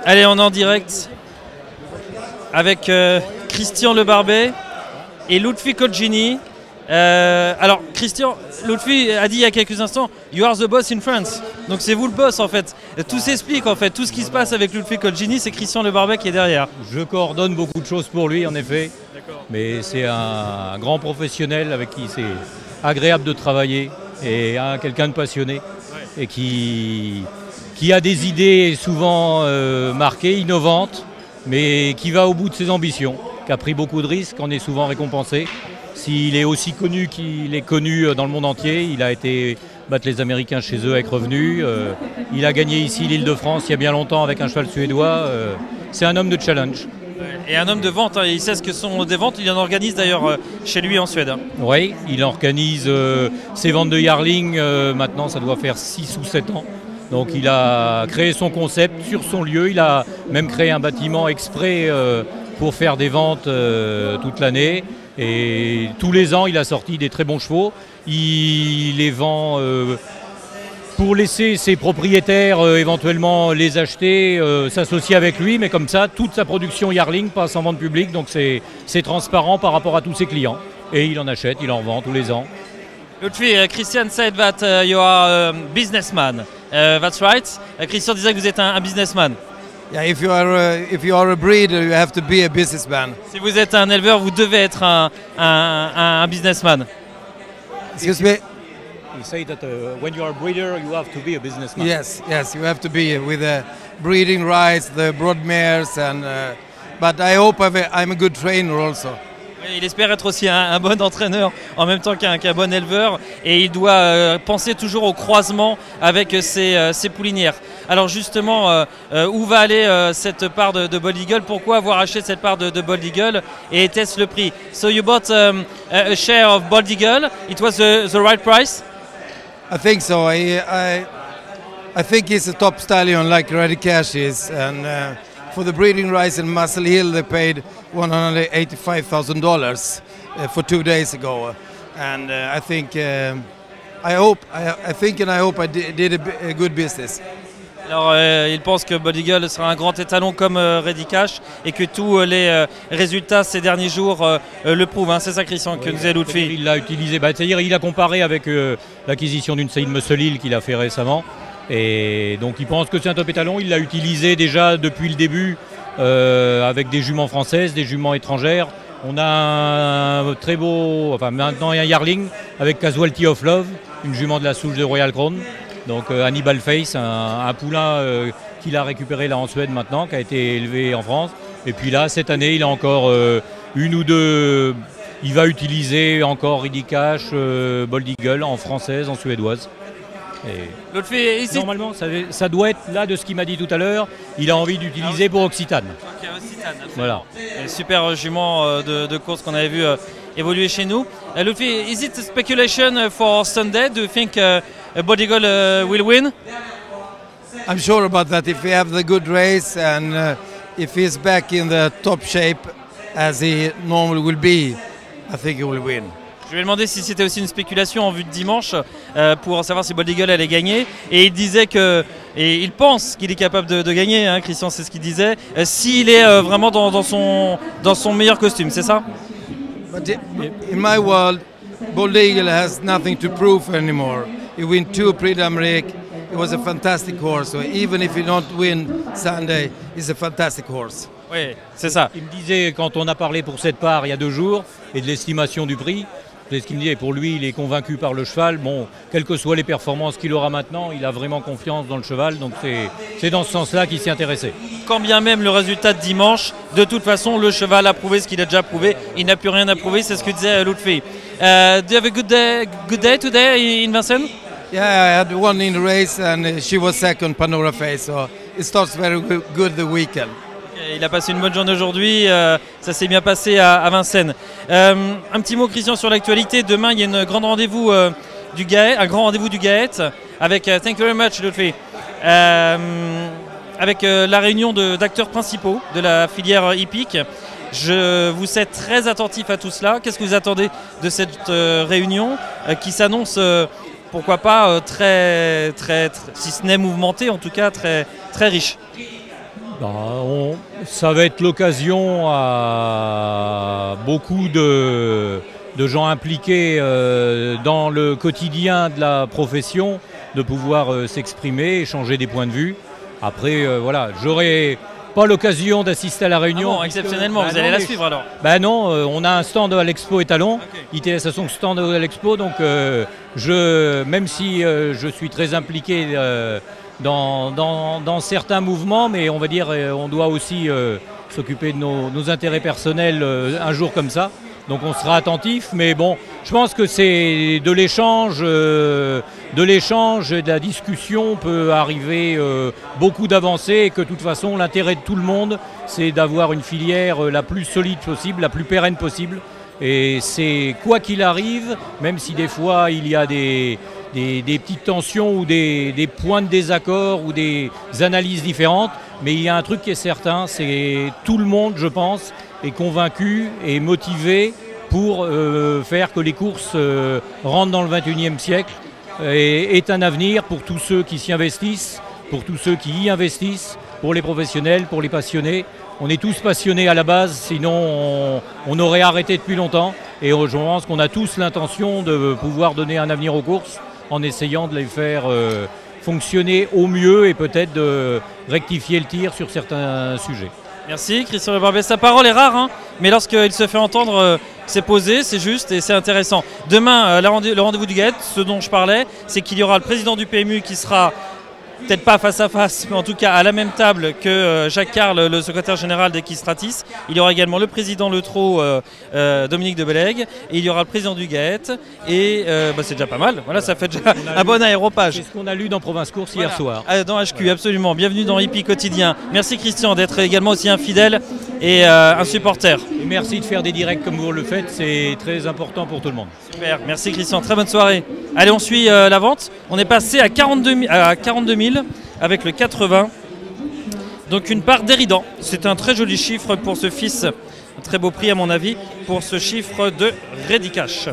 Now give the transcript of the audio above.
Allez, on est en direct avec Christian Le Barbet et Lutfi Colgjini. Alors, Christian, Lutfi a dit il y a quelques instants « You are the boss in France ». Donc c'est vous le boss en fait. Tout s'explique en fait. Tout ce qui se passe avec Lutfi Colgjini, c'est Christian Le Barbet qui est derrière. Je coordonne beaucoup de choses pour lui en effet. Mais c'est un grand professionnel avec qui c'est agréable de travailler et quelqu'un de passionné et qui a des idées souvent marquées, innovantes, mais qui va au bout de ses ambitions, qui a pris beaucoup de risques, en est souvent récompensé. S'il est aussi connu qu'il est connu dans le monde entier, il a été battre les Américains chez eux avec Revenu, il a gagné ici l'Île-de-France il y a bien longtemps avec un cheval suédois, c'est un homme de challenge. Et un homme de vente, hein. Il sait ce que sont des ventes, il en organise d'ailleurs chez lui en Suède. Hein. Oui, il organise ses ventes de Yarling, maintenant ça doit faire 6 ou 7 ans. Donc il a créé son concept sur son lieu, il a même créé un bâtiment exprès pour faire des ventes toute l'année. Et tous les ans il a sorti des très bons chevaux, il les vend pour laisser ses propriétaires éventuellement les acheter, s'associer avec lui, mais comme ça toute sa production Yarling passe en vente publique, donc c'est transparent par rapport à tous ses clients. Et il en achète, il en vend tous les ans. Lutfi, Christian said that you are a businessman. That's right. Christian disait que vous êtes un businessman. Yeah, if you are a breeder, you have to be a businessman. Si vous êtes un éleveur, vous devez être un businessman. Excuse me. You say that when you are a breeder, you have to be a businessman. Yes, you have to be with the breeding rights, the brood mares, and but I hope I'm a good trainer also. Il espère être aussi un bon entraîneur en même temps qu'un bon éleveur, et il doit penser toujours au croisement avec ses poulinières. Alors justement, où va aller cette part de Bold Eagle? Pourquoi avoir acheté cette part de Bold Eagle, et était-ce le prix? So you bought a share of Bold Eagle. It was the right price? I think so. I think he's a top stallion like Ready Cash is, and for the breeding rights in Muscle Hill they paid $185,000 for 2 days ago, and I think I hope I did a good business. Alors il pense que Bold Eagle sera un grand étalon comme Ready Cash, et que tous les résultats ces derniers jours le prouvent. Hein. C'est ça, Christian, que nous disait Lutfi. Il l'a utilisé, c'est-à-dire il a comparé avec l'acquisition d'une Saïd Muscle Hill qu'il a fait récemment. Et donc il pense que c'est un top étalon, il l'a utilisé déjà depuis le début avec des juments françaises, des juments étrangères. On a un très beau, enfin maintenant il y a un Yarling avec Casualty of Love, une jument de la souche de Royal Crown. Donc Hannibal Face, un poulain qu'il a récupéré là en Suède maintenant, qui a été élevé en France. Et puis là, cette année, il a encore une ou deux, il va utiliser encore Ready Cash, Bold Eagle en française, en suédoise. Et normalement, ça doit être là de ce qu'il m'a dit tout à l'heure. Il a envie d'utiliser pour Occitane. Ok, Occitane, voilà. Super jument de course qu'on avait vu évoluer chez nous. Lutfi, is it a speculation for Sunday? Do you think Bold Eagle will win? I'm sure about that. If we have the good race and if he's back in the top shape as he normally will be, I think he will win. Je lui ai demandé si c'était aussi une spéculation en vue de dimanche pour savoir si Bold Eagle allait gagner, et il disait que, et il pense qu'il est capable de gagner, hein, Christian, c'est ce qu'il disait, s'il est vraiment dans son meilleur costume, c'est ça? But in my world, Bold Eagle has nothing to prove anymore. He won 2 Prix d'Amérique. It was a fantastic horse. So even if he don't win Sunday, he's a fantastic horse. Oui, c'est ça. Il me disait, quand on a parlé pour cette part il y a 2 jours, et de l'estimation du prix, c'est ce qu'il me disait, pour lui, il est convaincu par le cheval. Bon, quelles que soient les performances qu'il aura maintenant, il a vraiment confiance dans le cheval. Donc c'est dans ce sens-là qu'il s'y intéressait. Quand bien même le résultat de dimanche, de toute façon, le cheval a prouvé ce qu'il a déjà prouvé. Il n'a plus rien à prouver, c'est ce que disait Lutfi. Do you have a good day today in Vincennes? Yeah, I had one in the race and she was second, Pandora Face. So it starts very good the weekend. Il a passé une bonne journée aujourd'hui, ça s'est bien passé à Vincennes. Un petit mot, Christian, sur l'actualité. Demain, il y a un grand rendez-vous du GAET avec Thank you very much, Lutfi. Avec la réunion d'acteurs principaux de la filière hippique. Je vous sais très attentif à tout cela. Qu'est-ce que vous attendez de cette réunion qui s'annonce pourquoi pas si ce n'est mouvementé, en tout cas très, très riche. Ça va être l'occasion à beaucoup de gens impliqués dans le quotidien de la profession de pouvoir s'exprimer, échanger des points de vue. Après, voilà, j'aurai pas l'occasion d'assister à la réunion. Ah bon, exceptionnellement, vous allez la suivre alors? Non, on a un stand à l'Expo Étalon. Okay. ITS a son stand à l'Expo, donc même si je suis très impliqué dans certains mouvements, mais on va dire on doit aussi s'occuper de nos intérêts personnels un jour comme ça. Donc on sera attentif, mais bon, je pense que c'est de l'échange et de la discussion peut arriver beaucoup d'avancées et que de toute façon l'intérêt de tout le monde c'est d'avoir une filière la plus solide possible, la plus pérenne possible. Et c'est quoi qu'il arrive, même si des fois il y a des petites tensions ou des points de désaccord ou des analyses différentes, mais il y a un truc qui est certain, c'est tout le monde, je pense, est convaincu et motivé pour faire que les courses rentrent dans le 21e siècle et est un avenir pour tous ceux qui s'y investissent, pour tous ceux qui y investissent, pour les professionnels, pour les passionnés. On est tous passionnés à la base, sinon on aurait arrêté depuis longtemps. Et je pense qu'on a tous l'intention de pouvoir donner un avenir aux courses en essayant de les faire fonctionner au mieux et peut-être de rectifier le tir sur certains sujets. Merci Christian Le Barbet. Sa parole est rare, hein, mais lorsqu'il se fait entendre, c'est posé, c'est juste et c'est intéressant. Demain, le rendez-vous du GAET, ce dont je parlais, c'est qu'il y aura le président du PMU qui sera peut-être pas face à face, mais en tout cas à la même table que Jacques Carle, le secrétaire général d'Equistratis. Il y aura également le président Le Trot, Dominique de Bellègue, et il y aura le président du GAET, et c'est déjà pas mal. Voilà, ça fait déjà un bon aéropage. C'est ce qu'on a lu dans Province Course hier soir. Dans HQ, absolument. Bienvenue dans Hippie Quotidien. Merci Christian d'être également aussi un fidèle et un supporter. Et merci de faire des directs comme vous le faites, c'est très important pour tout le monde. Super, merci Christian, très bonne soirée. Allez, on suit la vente. On est passé à 42 000 avec le 80. Donc une part d'Éridan. C'est un très joli chiffre pour ce fils. Un très beau prix à mon avis pour ce chiffre de Ready Cash.